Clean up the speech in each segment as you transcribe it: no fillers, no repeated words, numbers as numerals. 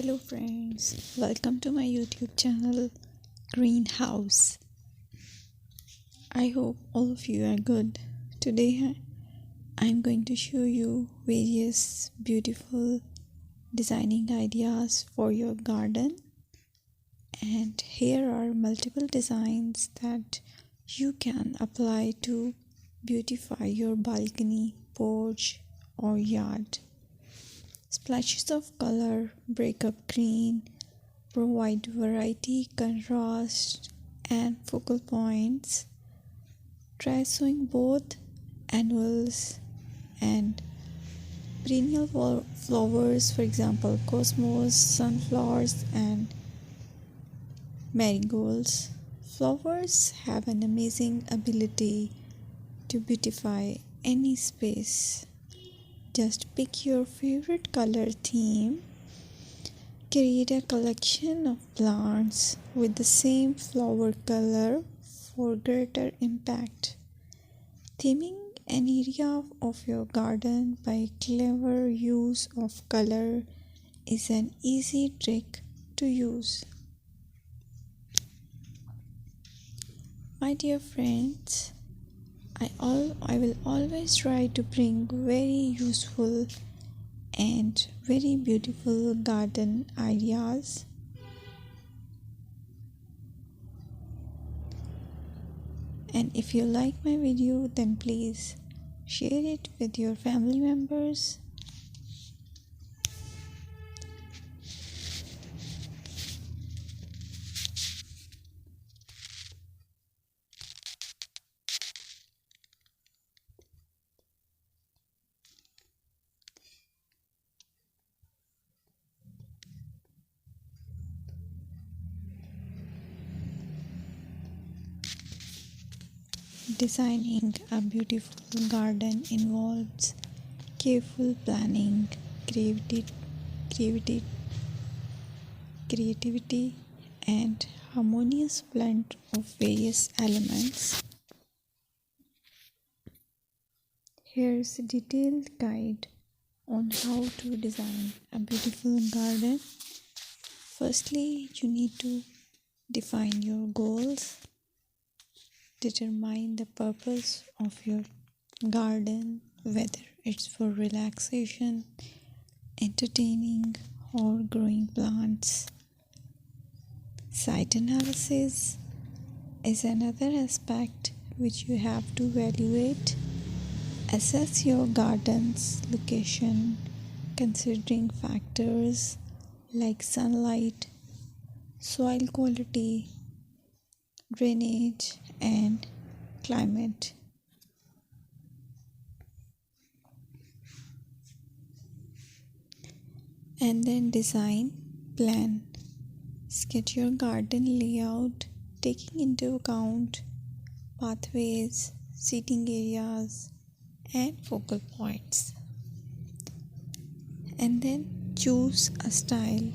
Hello friends, welcome to my YouTube channel Greenhouse. I hope all of you are good. Today I'm going to show you various beautiful designing ideas for your garden, and here are multiple designs that you can apply to beautify your balcony, porch or yard. Splashes of color break up green, provide variety, contrast, and focal points. Try sowing both annuals and perennial flowers, for example, cosmos, sunflowers, and marigolds. Flowers have an amazing ability to beautify any space. Just pick your favorite color theme. Create a collection of plants with the same flower color for greater impact. Theming an area of your garden by clever use of color is an easy trick to use. My dear friends, I will always try to bring very useful and very beautiful garden ideas. And if you like my video, then please share it with your family members. Designing a beautiful garden involves careful planning, creativity, creativity, and harmonious blend of various elements. Here's a detailed guide on how to design a beautiful garden. Firstly, you need to define your goals. Determine the purpose of your garden, whether it's for relaxation, entertaining, or growing plants. Site analysis is another aspect which you have to evaluate. Assess your garden's location, considering factors like sunlight, soil quality, drainage, and climate. And then design, plan. Sketch your garden layout, taking into account pathways, seating areas, and focal points. And then choose a style.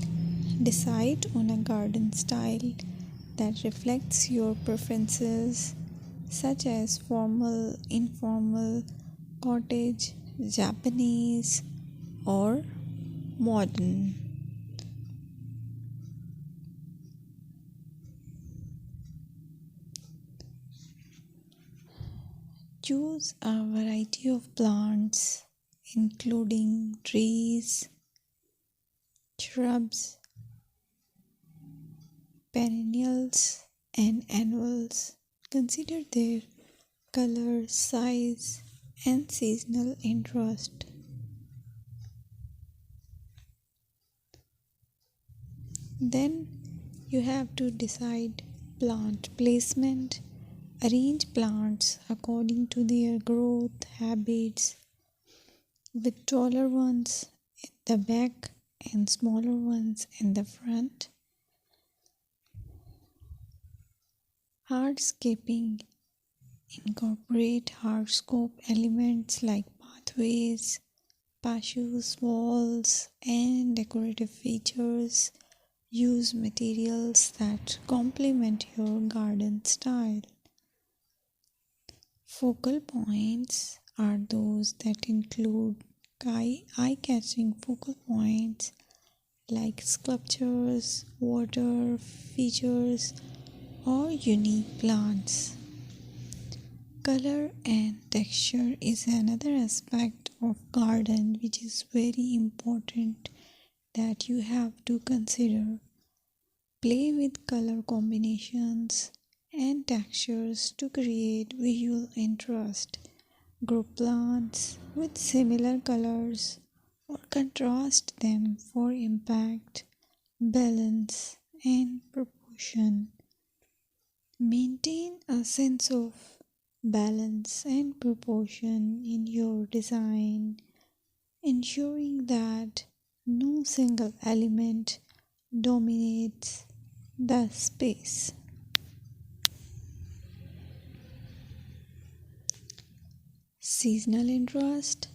Decide on a garden style that reflects your preferences, such as formal, informal, cottage, Japanese, or modern. Choose a variety of plants, including trees, shrubs, perennials, and annuals. Consider their color, size, and seasonal interest. Then you have to decide plant placement. Arrange plants according to their growth habits, with taller ones in the back and smaller ones in the front. Hardscaping. Incorporate hardscape elements like pathways, patios, walls, and decorative features. Use materials that complement your garden style. Focal points are those that include eye-catching focal points like sculptures, water features, or unique plants. Color and texture is another aspect of garden which is very important that you have to consider. Play with color combinations and textures to create visual interest. Group plants with similar colors or contrast them for impact, balance, and proportion. Maintain a sense of balance and proportion in your design, ensuring that no single element dominates the space. Seasonal interest.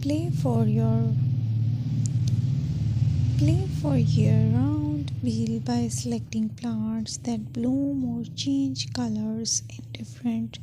Play for your Play for year-round wheel by selecting plants that bloom or change colors in different